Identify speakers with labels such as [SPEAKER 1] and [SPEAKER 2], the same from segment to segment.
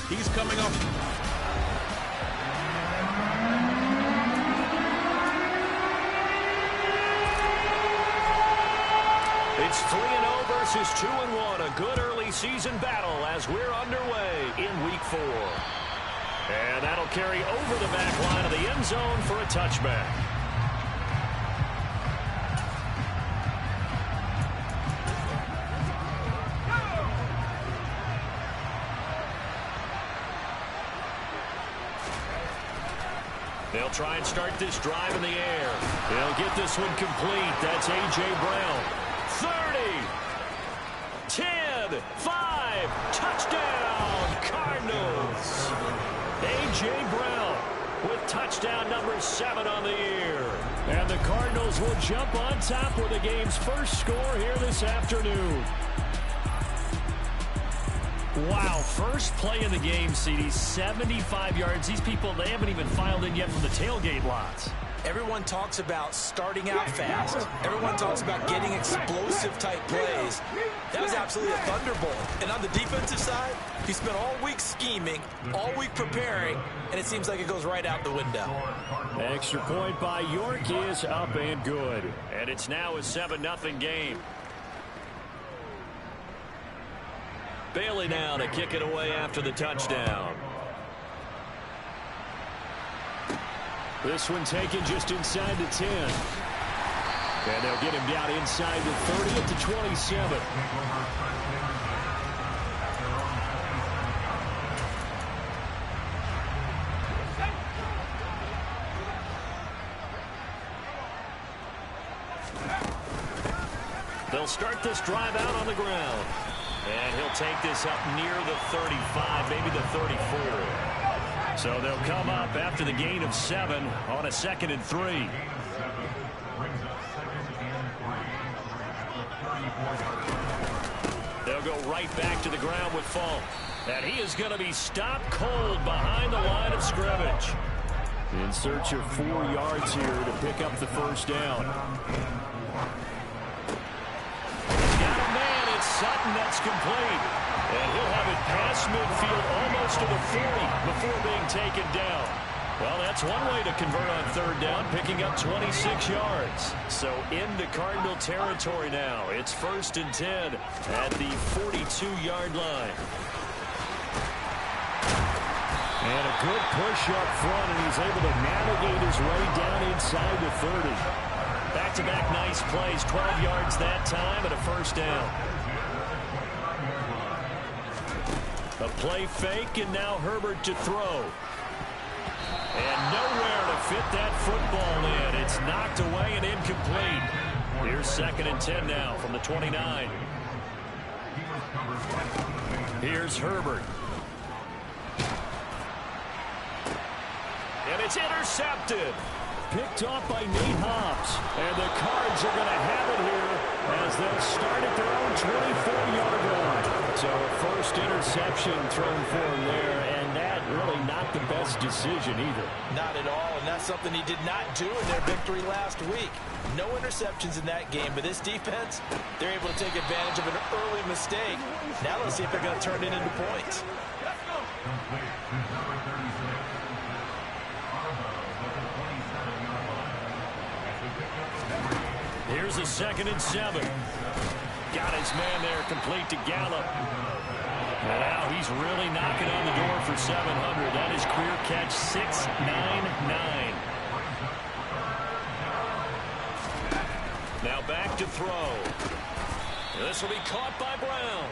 [SPEAKER 1] He's coming up.
[SPEAKER 2] It's 3-0 versus 2-1. A good early season battle as we're underway in Week 4. And that'll carry over the back line of the end zone for a touchback. They'll try and start this drive in the air. They'll get this one complete. That's A.J. Brown. 30, 10, 5, touchdown, Cardinals. A.J. Brown with touchdown number 7 on the year. And the Cardinals will jump on top with the game's first score here this afternoon. Wow, first play in the game, CD, 75 yards. These people, they haven't even filed in yet from the tailgate lots.
[SPEAKER 3] Everyone talks about starting out fast. Everyone talks about getting explosive-type plays. That was absolutely a thunderbolt. And on the defensive side, he spent all week scheming, all week preparing, and it seems like it goes right out the window.
[SPEAKER 2] Extra point by York is up and good. And it's now a 7-0 game. Bailey now to kick it away after the touchdown. This one taken just inside the 10. And they'll get him down inside the 30 to 27. They'll start this drive out on the ground. And he'll take this up near the 35, maybe the 34. So they'll come up after the gain of 7 on a 2nd and 3. They'll go right back to the ground with Falk. And he is going to be stopped cold behind the line of scrimmage. In search of 4 yards here to pick up the first down. Sutton, that's complete. And he'll have it past midfield almost to the 40 before being taken down. Well, that's one way to convert on 3rd down, picking up 26 yards. So into Cardinal territory now. It's 1st and 10 at the 42-yard line. And a good push up front, and he's able to navigate his way down inside the 30. Back-to-back nice plays, 12 yards that time and a 1st down. A play fake, and now Herbert to throw. And nowhere to fit that football in. It's knocked away and incomplete. Here's 2nd and 10 now from the 29. Here's Herbert. And it's intercepted. Picked off by Nate Hobbs. And the Cards are going to have it here as they'll start at their own 24-yard line. So a first interception thrown for him there, and that really not the best decision either.
[SPEAKER 3] Not at all, and that's something he did not do in their victory last week. No interceptions in that game, but this defense, they're able to take advantage of an early mistake. Now let's see if they're going to turn it into points.
[SPEAKER 2] Here's a 2nd and 7. Got his man there complete to Gallup. And now he's really knocking on the door for 700. That is career catch 699. Now back to throw. This will be caught by Brown.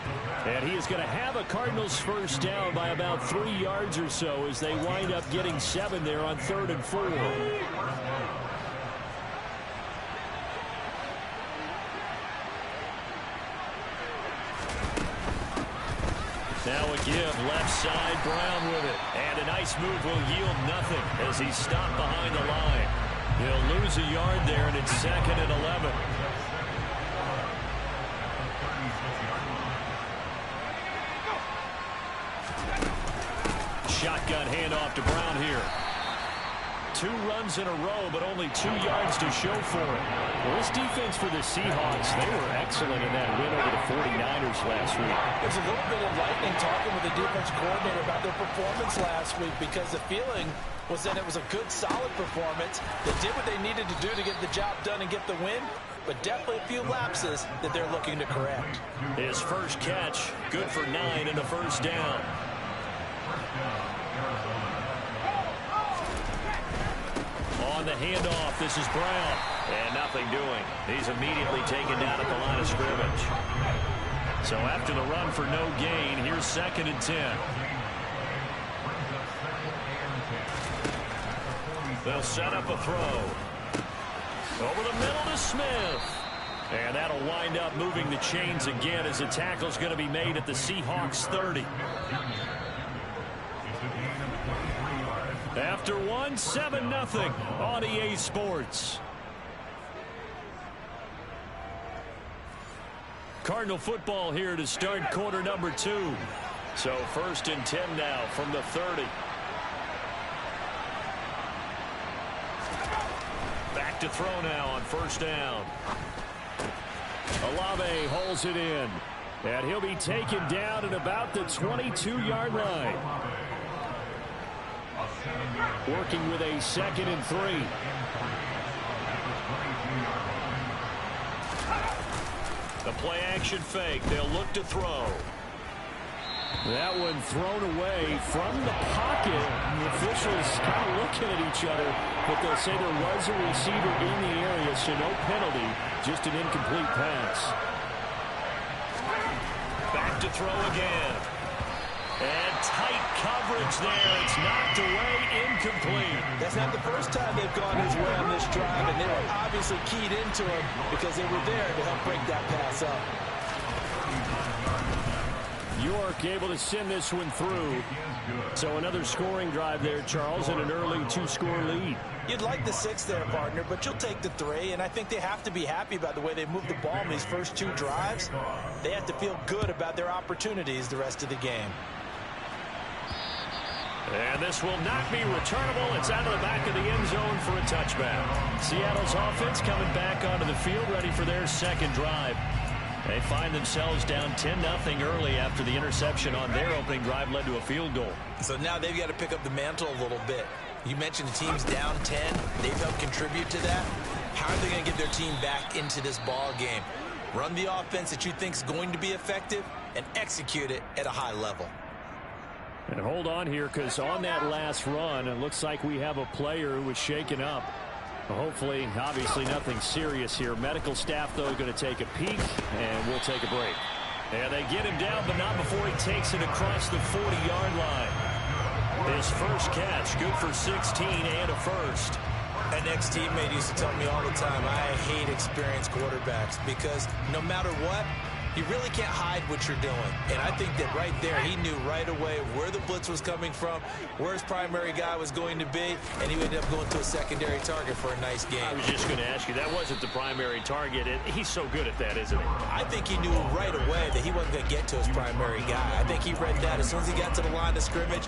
[SPEAKER 2] And he is going to have a Cardinals first down by about 3 yards or so as they wind up getting 7 there on 3rd and 4. Now a give, left side, Brown with it. And a nice move will yield nothing as he's stopped behind the line. He'll lose a yard there, and it's 2nd and 11. Shotgun handoff to Brown here. 2 runs in a row, but only 2 yards to show for it. Well, this defense for the Seahawks, they were excellent in that win over the 49ers last week.
[SPEAKER 3] There's a little bit of lightning talking with the defense coordinator about their performance last week, because the feeling was that it was a good, solid performance. They did what they needed to do to get the job done and get the win, but definitely a few lapses that they're looking to correct.
[SPEAKER 2] His first catch, good for 9 and a first down. On the handoff, this is Brown. And nothing doing. He's immediately taken down at the line of scrimmage. So after the run for no gain, here's 2nd and 10. They'll set up a throw. Over the middle to Smith. And that'll wind up moving the chains again as the tackle's going to be made at the Seahawks 30. After one, 7-0 on EA Sports. Cardinal football here to start quarter number 2. So 1st and 10 now from the 30. Back to throw now on 1st down. Olave holds it in. And he'll be taken down at about the 22-yard line. Working with a 2nd and 3. The play action fake. They'll look to throw. That one thrown away from the pocket. The officials kind of looking at each other, but they'll say there was a receiver in the area, so no penalty, just an incomplete pass. Back to throw again. And tight coverage there. It's knocked away, incomplete.
[SPEAKER 3] That's not the first time they've gone his way on this drive, and they were obviously keyed into him because they were there to help break that pass up.
[SPEAKER 2] York able to send this one through. So another scoring drive there, Charles, and an early 2-score lead.
[SPEAKER 3] You'd like the 6 there, partner, but you'll take the 3, and I think they have to be happy about the way they moved the ball in these first 2 drives. They have to feel good about their opportunities the rest of the game.
[SPEAKER 2] And this will not be returnable. It's out of the back of the end zone for a touchback. Seattle's offense coming back onto the field, ready for their 2nd drive. They find themselves down 10-0 early after the interception on their opening drive led to a field goal.
[SPEAKER 3] So now they've got to pick up the mantle a little bit. You mentioned the team's down 10. They've helped contribute to that. How are they going to get their team back into this ball game? Run the offense that you think is going to be effective and execute it at a high level.
[SPEAKER 2] And hold on here, because on that last run, it looks like we have a player who was shaken up. Hopefully, obviously nothing serious here. Medical staff, though, going to take a peek, and we'll take a break. And they get him down, but not before he takes it across the 40-yard line. His first catch, good for 16 and a first.
[SPEAKER 3] An ex-teammate used to tell me all the time, I hate experienced quarterbacks because no matter what, you really can't hide what you're doing. And I think that right there, he knew right away where the blitz was coming from, where his primary guy was going to be, and he ended up going to a secondary target for a nice game.
[SPEAKER 2] I was just going to ask you, that wasn't the primary target. He's so good at that, isn't he?
[SPEAKER 3] I think he knew right away that he wasn't going to get to his primary guy. I think he read that as soon as he got to the line of scrimmage,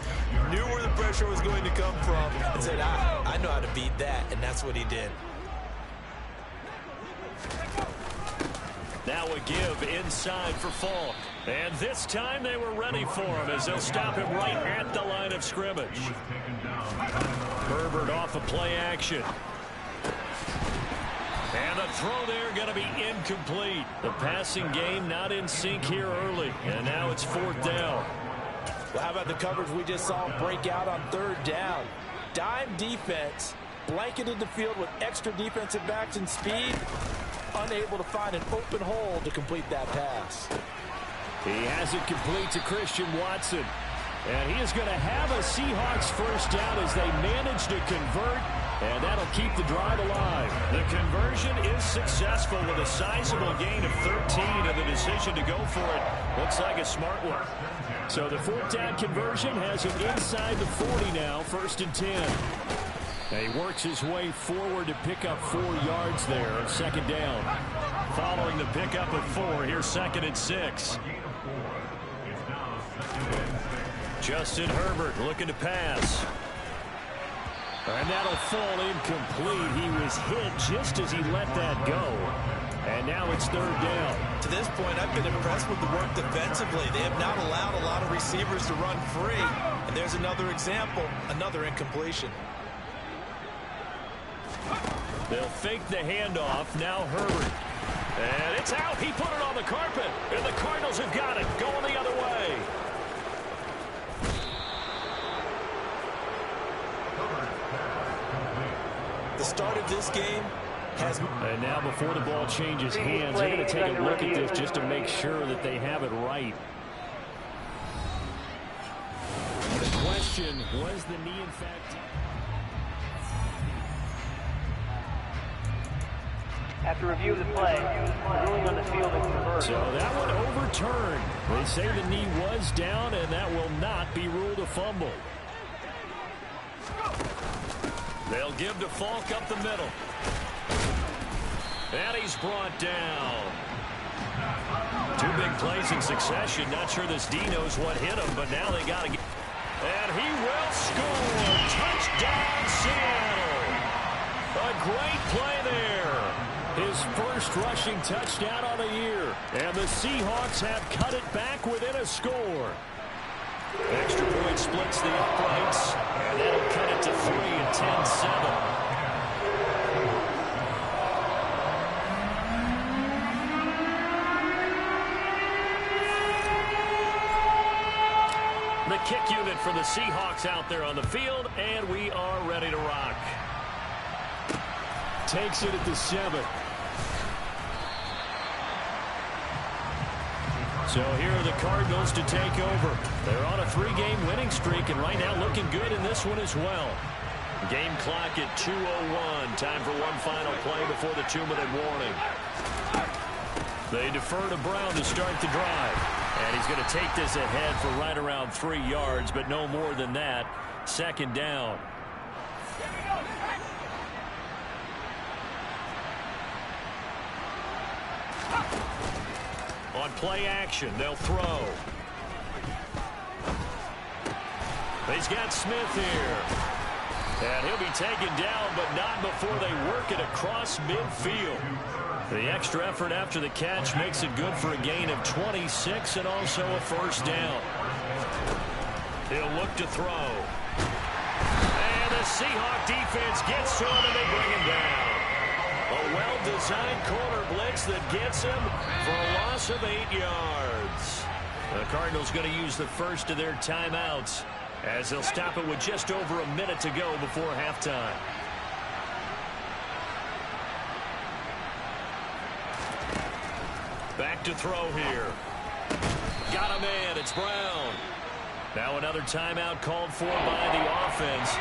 [SPEAKER 3] knew where the pressure was going to come from, and said, I know how to beat that, and that's what he did.
[SPEAKER 2] Now a give inside for Falk. And this time they were ready for him as they'll stop him right at the line of scrimmage. Herbert off of play action. And the throw there going to be incomplete. The passing game not in sync here early. And now it's 4th down.
[SPEAKER 3] Well, how about the coverage we just saw break out on 3rd down? Dime defense, blanketed the field with extra defensive backs and speed. Unable to find an open hole to complete that pass.
[SPEAKER 2] He has it complete to Christian Watson. And he is going to have a Seahawks first down as they manage to convert, and that'll keep the drive alive. The conversion is successful with a sizable gain of 13, and the decision to go for it looks like a smart one. So the 4th down conversion has him inside the 40 now, 1st and 10. And he works his way forward to pick up 4 yards there on 2nd down. Following the pickup of 4, here's 2nd and 6. Justin Herbert looking to pass. And that'll fall incomplete. He was hit just as he let that go. And now it's third down.
[SPEAKER 3] To this point, I've been impressed with the work defensively. They have not allowed a lot of receivers to run free. And there's another example, another incompletion.
[SPEAKER 2] They'll fake the handoff. Now Herbert. And it's out. He put it on the carpet. And the Cardinals have got it. Going the other way.
[SPEAKER 3] The start of this game has...
[SPEAKER 2] And now before the ball changes hands, they're going to take a look at this just to make sure that they have it right. The question, was the knee in fact...
[SPEAKER 1] After review of the play, ruling on the field is reversed.
[SPEAKER 2] So that one overturned. They say the knee was down, and that will not be ruled a fumble. They'll give to Falk up the middle. And he's brought down. Two big plays in succession. Not sure this D knows what hit him, but now they got to get... And he will score. Touchdown, Seattle. A great play there. His first rushing touchdown on the year. And the Seahawks have cut it back within a score. Extra point splits the uprights. And that'll cut it to 3 and 10-7. The kick unit for the Seahawks out there on the field, and we are ready to rock. Takes it at the 7. So here are the Cardinals to take over. They're on a 3-game winning streak, and right now looking good in this one as well. Game clock at 2:01. Time for one final play before the 2-minute warning. They defer to Brown to start the drive. And he's going to take this ahead for right around 3 yards, but no more than that. Second down. On play action, they'll throw. He's got Smith here. And he'll be taken down, but not before they work it across midfield. The extra effort after the catch makes it good for a gain of 26 and also a first down. He'll look to throw. And the Seahawk defense gets to him and they bring him down. A well-designed corner blitz that gets him for a loss of 8 yards. The Cardinals going to use the first of their timeouts as they'll stop it with just over a minute to go before halftime. Back to throw here. Got a man. It's Brown. Now another timeout called for by the offense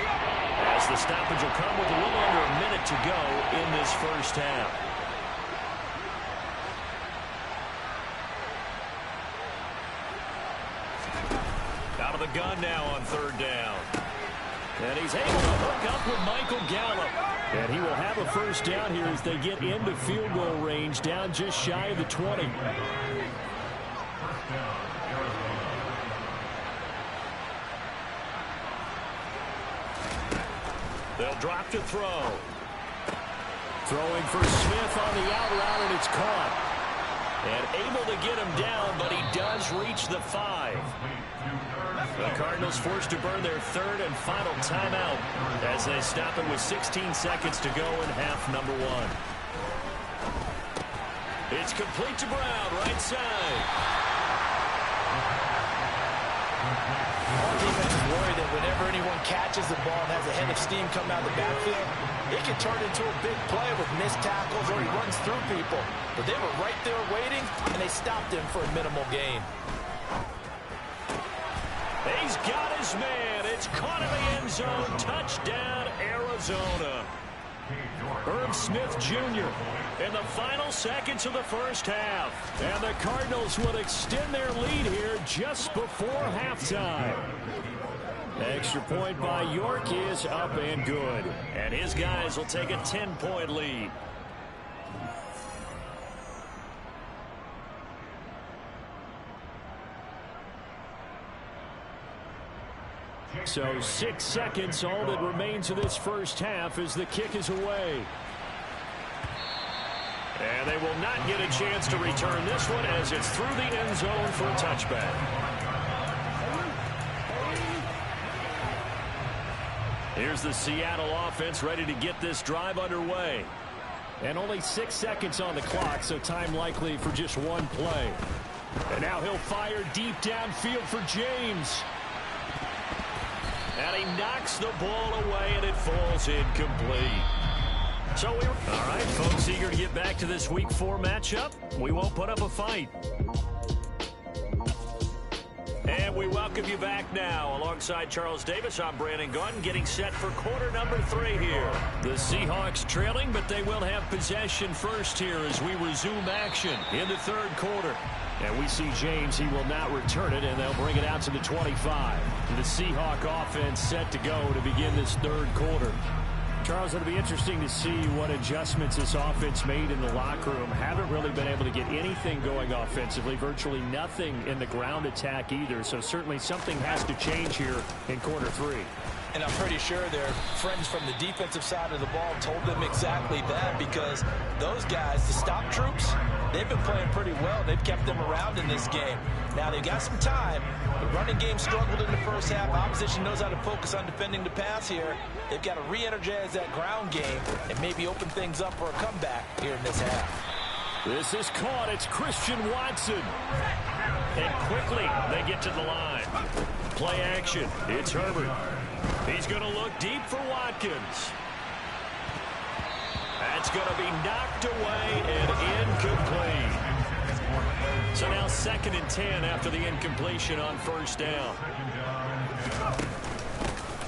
[SPEAKER 2] as the stoppage will come with a little under a minute to go in this first half. Out of the gun now on third down. And he's able to hook up with Michael Gallup. And he will have a first down here as they get into field goal range, down just shy of the 20. They'll drop to throw. Throwing for Smith on the out route, and it's caught. And able to get him down, but he does reach the 5. The Cardinals forced to burn their third and final timeout as they stop it with 16 seconds to go in half number 1. It's complete to Brown, right side.
[SPEAKER 3] Our defense is worried that whenever anyone catches the ball and has a head of steam come out of the backfield, it can turn into a big play with missed tackles or he runs through people. But they were right there waiting, and they stopped him for a minimal gain.
[SPEAKER 2] He's got his man. It's caught in the end zone. Touchdown, Arizona. Irv Smith Jr. in the final seconds of the first half. And the Cardinals would extend their lead here just before halftime. Extra point by York is up and good. And his guys will take a 10-point lead. So 6 seconds, all that remains of this first half as the kick is away. And they will not get a chance to return this one as it's through the end zone for a touchback. Here's the Seattle offense ready to get this drive underway. And only 6 seconds on the clock, so time likely for just one play. And now he'll fire deep downfield for James. And he knocks the ball away, and it falls incomplete. So all right, folks, eager to get back to this Week 4 matchup. We won't put up a fight. And we welcome you back now. Alongside Charles Davis, I'm Brandon Gaudin, getting set for quarter number 3 here. The Seahawks trailing, but they will have possession first here as we resume action in the third quarter. And we see James. He will not return it, and they'll bring it out to the 25. The Seahawk offense set to go to begin this third quarter. Charles, it'll be interesting to see what adjustments this offense made in the locker room. Haven't really been able to get anything going offensively, virtually nothing in the ground attack either. So certainly something has to change here in quarter 3.
[SPEAKER 3] And I'm pretty sure their friends from the defensive side of the ball told them exactly that, because those guys, the stop troops, they've been playing pretty well. They've kept them around in this game. Now they've got some time. The running game struggled in the first half. Opposition knows how to focus on defending the pass here. They've got to re-energize that ground game and maybe open things up for a comeback here in this half.
[SPEAKER 2] This is caught. It's Christian Watson. And quickly they get to the line. Play action. It's Herbert. He's going to look deep for Watkins. That's going to be knocked away and incomplete. So now 2nd and 10 after the incompletion on first down.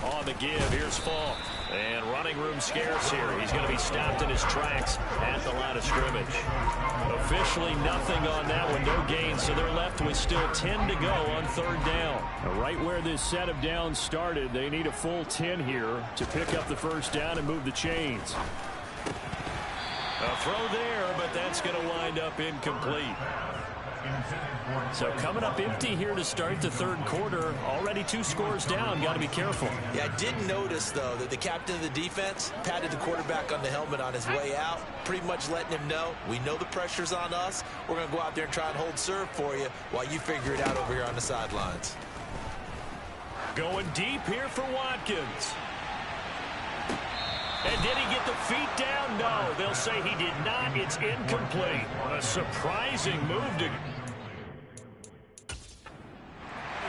[SPEAKER 2] On the give, here's Falk. And running room scarce here. He's going to be stopped in his tracks at the line of scrimmage. Officially nothing on that one, no gain, so they're left with still 10 to go on third down. Now, right where this set of downs started, they need a full 10 here to pick up the first down and move the chains. A throw there, but that's going to wind up incomplete. So coming up empty here to start the third quarter. Already 2 scores down. Got to be careful.
[SPEAKER 3] Yeah, I did notice, though, that the captain of the defense patted the quarterback on the helmet on his way out, pretty much letting him know, we know the pressure's on us. We're going to go out there and try and hold serve for you while you figure it out over here on the sidelines.
[SPEAKER 2] Going deep here for Watkins. And did he get the feet down? No, they'll say he did not. It's incomplete. A surprising move to...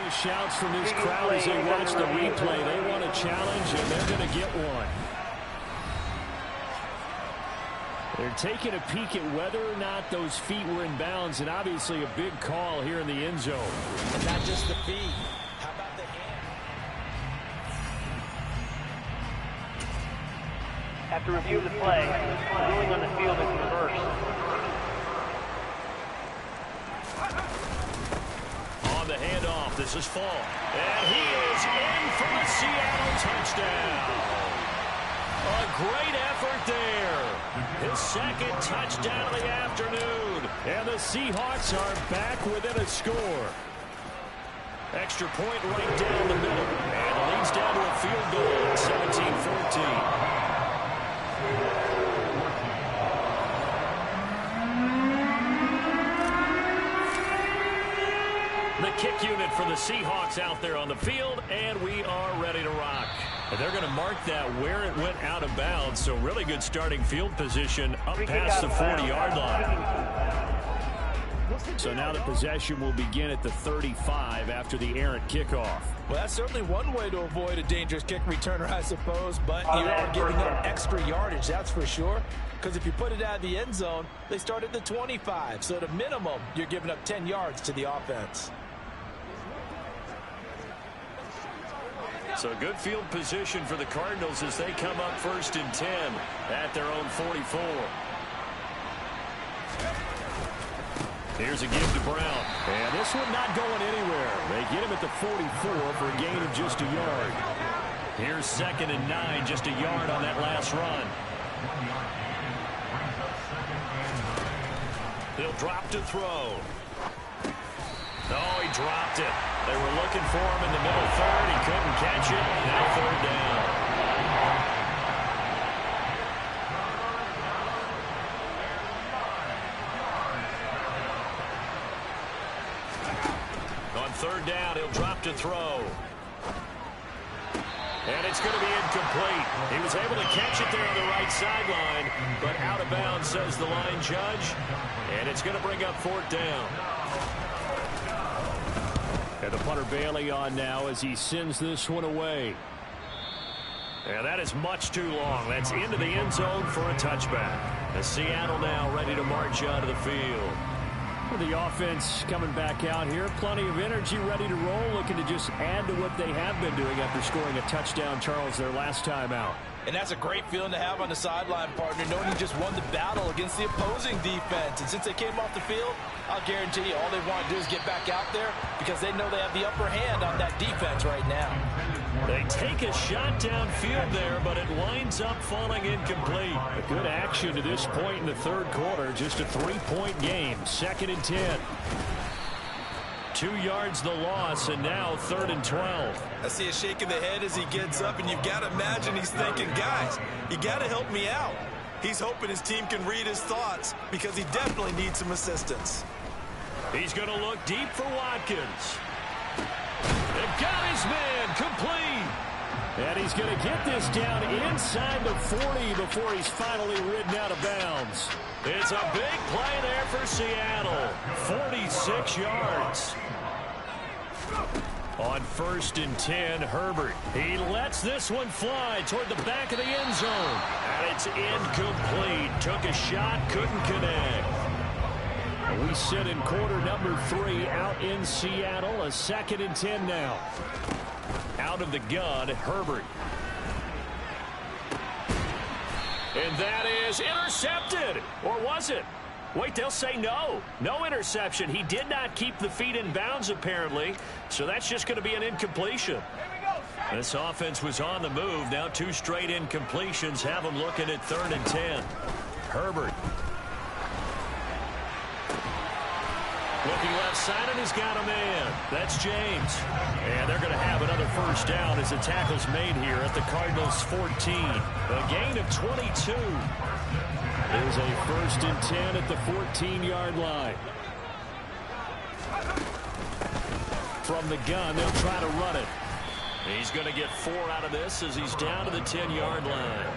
[SPEAKER 2] Shouts from this crowd as they watch the replay. They want a challenge, and they're going to get one. They're taking a peek at whether or not those feet were in bounds, and obviously a big call here in the end zone.
[SPEAKER 3] And not just the feet. How about the hand?
[SPEAKER 1] After review of the play, the ruling on the field is reversed.
[SPEAKER 2] On the handoff, this is Falk. And he is in for the Seattle touchdown. A great effort there. His 2nd touchdown of the afternoon. And the Seahawks are back within a score. Extra point right down the middle. And it leads down to a field goal at 17-14. The kick unit for the Seahawks out there on the field, and we are ready to rock. And they're going to mark that where it went out of bounds, so really good starting field position up past the 40-yard line. So now the possession will begin at the 35 after the errant kickoff.
[SPEAKER 3] Well, that's certainly one way to avoid a dangerous kick returner, I suppose, but you are giving up extra yardage, that's for sure. Because if you put it out of the end zone, they start at the 25. So at a minimum, you're giving up 10 yards to the offense.
[SPEAKER 2] So good field position for the Cardinals as they come up 1st and 10 at their own 44. Here's a give to Brown. And this one not going anywhere. They get him at the 44 for a gain of just a yard. Here's 2nd and 9, just a yard on that last run. He'll drop to throw. Oh, he dropped it. They were looking for him in the middle third. He couldn't catch catch it. Now third down. On third down, he'll drop to throw. And it's going to be incomplete. He was able to catch it there on the right sideline, but out of bounds, says the line judge. And it's going to bring up fourth down.
[SPEAKER 4] And the punter Bailey on now as he sends this one away.
[SPEAKER 2] And that is much too long. That's into the end zone for a touchback. As Seattle now ready to march out of the field.
[SPEAKER 4] The offense coming back out here. Plenty of energy, ready to roll, looking to just add to what they have been doing after scoring a touchdown, Charles, their last time out.
[SPEAKER 3] And that's a great feeling to have on the sideline, partner, knowing you just won the battle against the opposing defense. And since they came off the field, I'll guarantee you all they want to do is get back out there because they know they have the upper hand on that defense right now.
[SPEAKER 2] They take a shot downfield there, but it winds up falling incomplete.
[SPEAKER 4] A good action to this point in the third quarter. Just a 3-point game. 2nd and 10.
[SPEAKER 2] 2 yards the loss, and now 3rd and 12.
[SPEAKER 3] I see a shake of the head as he gets up, and you've got to imagine he's thinking, guys, you got to help me out. He's hoping his team can read his thoughts because he definitely needs some assistance.
[SPEAKER 2] He's going to look deep for Watkins. And got his man complete.
[SPEAKER 4] And he's going to get this down inside the 40 before he's finally ridden out of bounds.
[SPEAKER 2] It's a big play there for Seattle. 46 yards. On 1st and 10, Herbert. He lets this one fly toward the back of the end zone. And it's incomplete. Took a shot, couldn't connect.
[SPEAKER 4] We sit in quarter number 3 out in Seattle. A 2nd and 10 now. Out of the gun, Herbert.
[SPEAKER 2] And that is intercepted. Or was it? Wait, they'll say no. No interception. He did not keep the feet in bounds, apparently. So that's just going to be an incompletion. This offense was on the move. Now 2 straight incompletions have them looking at 3rd and 10. Herbert. Looking left side, and he's got a man. That's James. And they're going to have another first down as the tackle's made here at the Cardinals' 14. A gain of 22.
[SPEAKER 4] There's a 1st and 10 at the 14-yard line. From the gun, they'll try to run it.
[SPEAKER 2] He's going to get 4 out of this as he's down to the 10-yard line.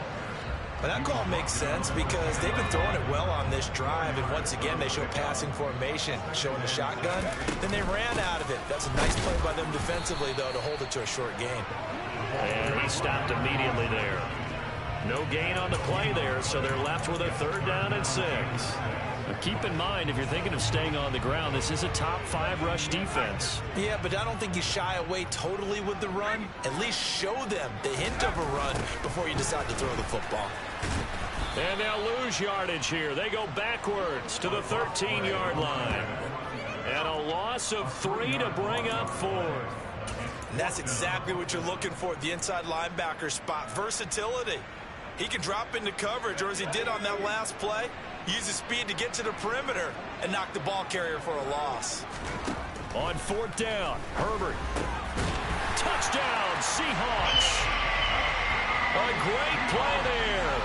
[SPEAKER 3] But that call makes sense because they've been throwing it well on this drive, and once again they show passing formation, showing the shotgun. Then they ran out of it. That's a nice play by them defensively, though, to hold it to a short gain.
[SPEAKER 2] And he stopped immediately there. No gain on the play there, so they're left with a 3rd down and 6.
[SPEAKER 4] But keep in mind, if you're thinking of staying on the ground, this is a top 5 rush defense.
[SPEAKER 3] Yeah, but I don't think you shy away totally with the run. At least show them the hint of a run before you decide to throw the football.
[SPEAKER 2] And they'll lose yardage here. They go backwards to the 13-yard line. And a loss of 3 to bring up 4th.
[SPEAKER 3] And that's exactly what you're looking for at the inside linebacker spot. Versatility. He can drop into coverage, or as he did on that last play, use his speed to get to the perimeter and knock the ball carrier for a loss.
[SPEAKER 2] On 4th down, Herbert. Touchdown, Seahawks. A great play there.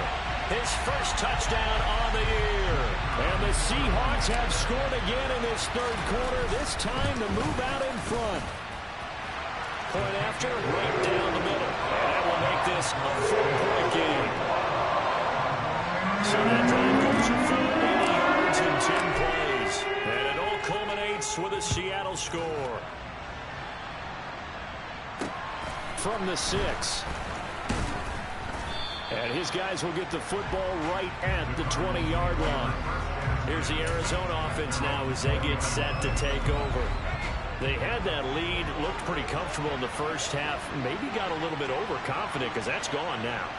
[SPEAKER 2] His first touchdown on the year.
[SPEAKER 4] And the Seahawks have scored again in this 3rd quarter, this time to move out in front.
[SPEAKER 2] Point after, right down the middle. And that will make this a 4-point game. So that drive goes for 80 yards in 10 plays. And it all culminates with a Seattle score.
[SPEAKER 4] From the 6. And his guys will get the football right at the 20-yard line.
[SPEAKER 2] Here's the Arizona offense now as they get set to take over. They had that lead, looked pretty comfortable in the first half, maybe got a little bit overconfident because that's gone now.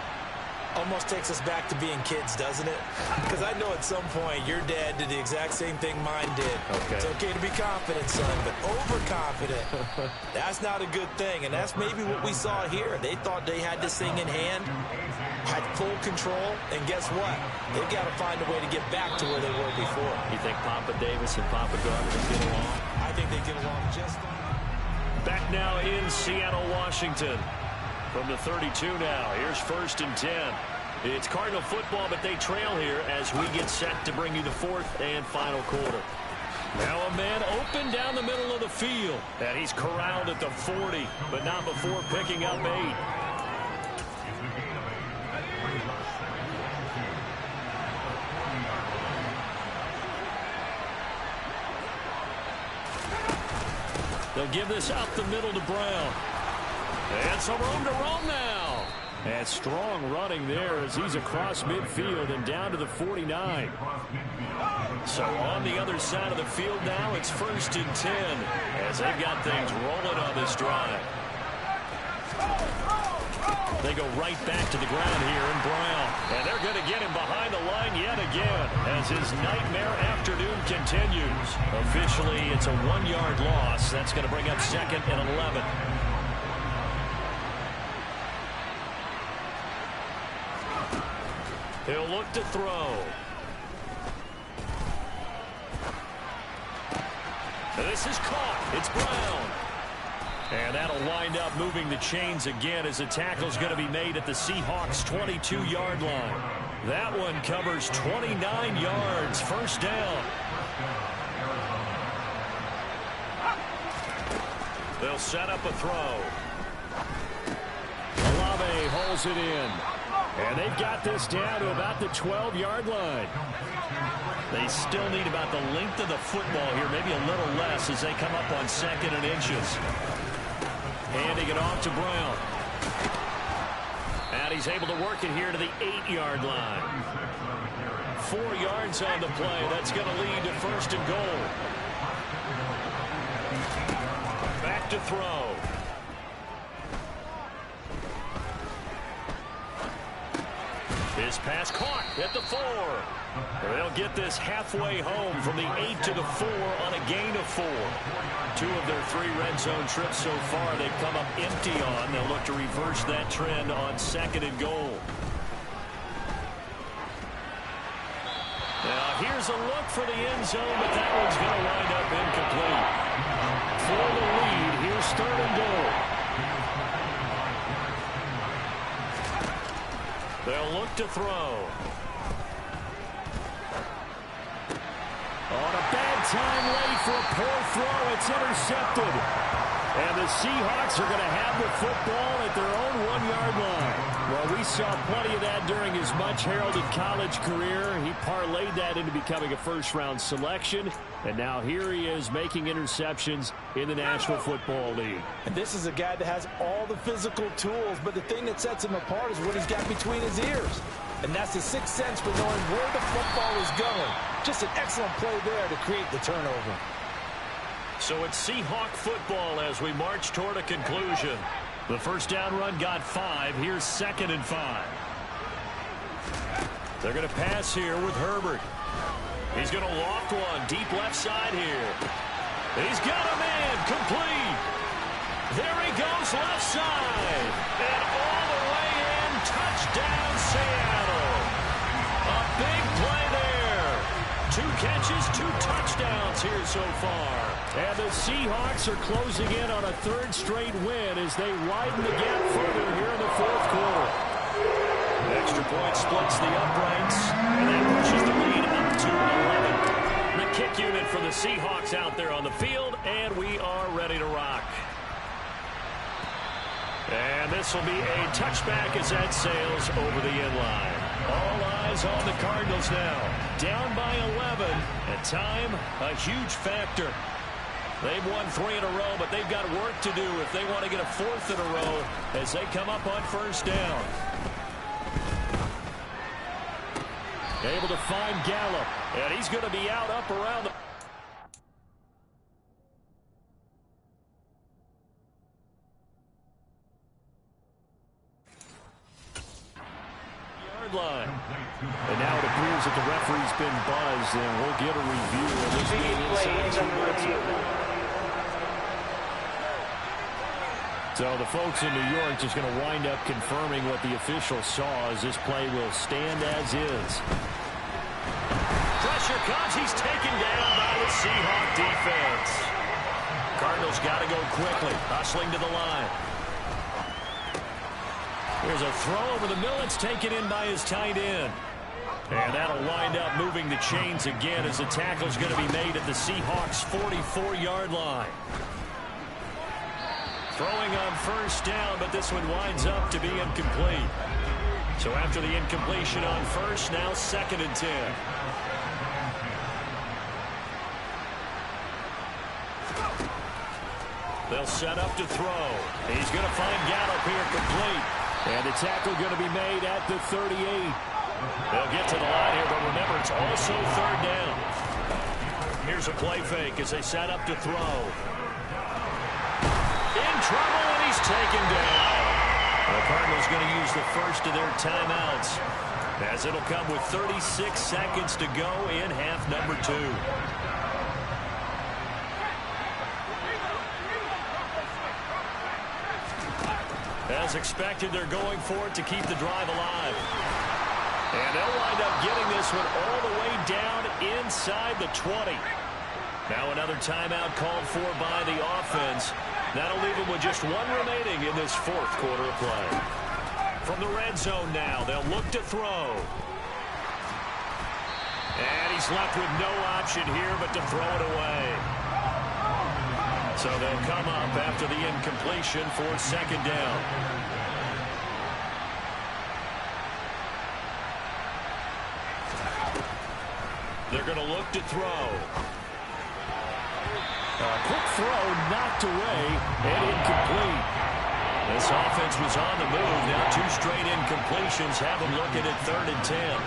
[SPEAKER 3] Almost takes us back to being kids, doesn't it? Because I know at some point your dad did the exact same thing mine did.
[SPEAKER 2] Okay.
[SPEAKER 3] It's okay to be confident, son, but overconfident, that's not a good thing. And that's maybe what we saw here. They thought they had this thing in hand, had full control, and guess what? They've got to find a way to get back to where they were before.
[SPEAKER 2] You think Papa Davis and Papa Gardner get along?
[SPEAKER 3] I think they get along just fine.
[SPEAKER 2] Back now in Seattle, Washington. From the 32 now, here's 1st and 10. It's Cardinal football, but they trail here as we get set to bring you the 4th and final quarter. Now a man open down the middle of the field. And he's corralled at the 40, but not before picking up 8. They'll give this up the middle to Brown. And some room to roam now. And strong running there as he's across midfield and down to the 49. So on the other side of the field now, it's 1st and 10 as they've got things rolling on this drive. They go right back to the ground here in Brown. And they're going to get him behind the line yet again as his nightmare afternoon continues. Officially, it's a 1-yard loss. That's going to bring up 2nd and 11. He'll look to throw. This is caught. It's Brown. And that'll wind up moving the chains again as the tackle's going to be made at the Seahawks' 22-yard line. That one covers 29 yards. 1st down. They'll set up a throw. Olave holds it in. And they've got this down to about the 12-yard line. They still need about the length of the football here, maybe a little less as they come up on 2nd and inches. Handing it off to Brown. And he's able to work it here to the 8-yard line. 4 yards on the play. That's going to lead to 1st and goal. Back to throw. His pass caught at the 4. They'll get this halfway home from the 8 to the 4 on a gain of 4. 2 of their 3 red zone trips so far they've come up empty on. They'll look to reverse that trend on 2nd and goal. Now here's a look for the end zone, but that one's going to wind up incomplete. For the lead, here's 3rd and goal. They'll look to throw. On a bad time late for a poor throw. It's intercepted. And the Seahawks are going to have the football at their own 1-yard line. Well, we saw plenty of that during his much-heralded college career. He parlayed that into becoming a first-round selection. And now here he is making interceptions in the National Football League.
[SPEAKER 3] And this is a guy that has all the physical tools, but the thing that sets him apart is what he's got between his ears. And that's the sixth sense for knowing where the football is going. Just an excellent play there to create the turnover.
[SPEAKER 2] So it's Seahawk football as we march toward a conclusion. The first down run got 5. Here's 2nd and 5. They're going to pass here with Herbert. He's going to loft one deep left side here. He's got a man complete. There he goes left side. And all the way in, touchdown Seattle. A big play there. 2 catches, 2 touchdowns here so far. And the Seahawks are closing in on a 3rd straight win as they widen the gap further here in the 4th quarter. Extra point splits the uprights, and that pushes the lead up to 11. The kick unit for the Seahawks out there on the field, and we are ready to rock. And this will be a touchback as that sails over the end line. All eyes on the Cardinals now. Down by 11. At time, a huge factor. They've won 3 in a row, but they've got work to do if they want to get a 4th in a row as they come up on 1st down. Able to find Gallup, and he's going to be out up around the yard line. And now it appears that the referee's been buzzed, and we'll get a review of this game inside. So the folks in New York just going to wind up confirming what the official saw as this play will stand as is. Pressure comes. He's taken down by the Seahawk defense. Cardinals got to go quickly, hustling to the line. Here's a throw over the middle. It's taken in by his tight end. And that'll wind up moving the chains again as the tackle's going to be made at the Seahawks' 44-yard line. Throwing on first down, but this one winds up to be incomplete. So after the incompletion on first, now 2nd and 10. They'll set up to throw. He's going to find Gallup here complete.
[SPEAKER 4] And the tackle going to be made at the 38.
[SPEAKER 2] They'll get to the line here, but remember, it's also 3rd down. Here's a play fake as they set up to throw. In trouble, and he's taken down. The Cardinals going to use the first of their timeouts, as it'll come with 36 seconds to go in half number 2. As expected, they're going for it to keep the drive alive. And they'll wind up getting this one all the way down inside the 20. Now another timeout called for by the offense. That'll leave them with just one remaining in this 4th quarter of play. From the red zone now, they'll look to throw. And he's left with no option here but to throw it away. So they'll come up after the incompletion for 2nd down. They're going to look to throw.
[SPEAKER 4] A quick throw knocked away and incomplete.
[SPEAKER 2] This offense was on the move. Now 2 straight incompletions have them looking at 3rd and 10.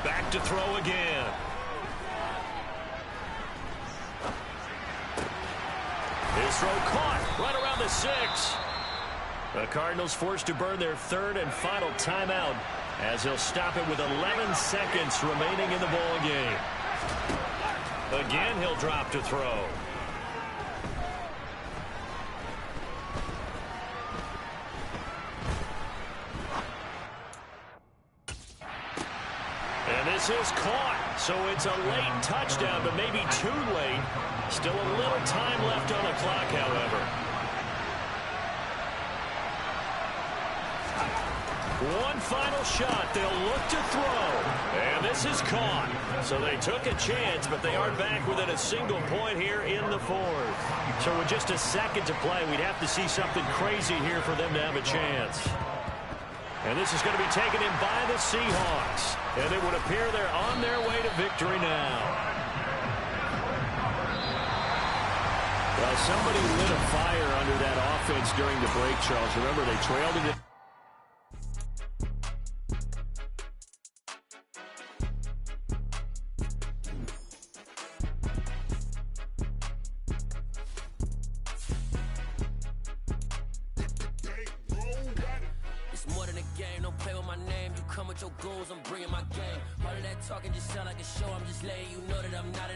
[SPEAKER 2] Back to throw again. His throw caught right around the 6. The Cardinals forced to burn their 3rd and final timeout as they'll stop it with 11 seconds remaining in the ball game. Again, he'll drop to throw. And this is caught, so it's a late touchdown, but maybe too late. Still a little time left on the clock, however. One final shot. They'll look to throw. And this is caught. So they took a chance, but they are back within a single point here in the 4th. So with just a second to play, we'd have to see something crazy here for them to have a chance. And this is going to be taken in by the Seahawks. And it would appear they're on their way to victory now.
[SPEAKER 4] Well, somebody lit a fire under that offense during the break, Charles. Remember, they trailed it.
[SPEAKER 5] Your goals, I'm bringing my game. All of that talking just sound like a show. I'm just letting you know that I'm not in a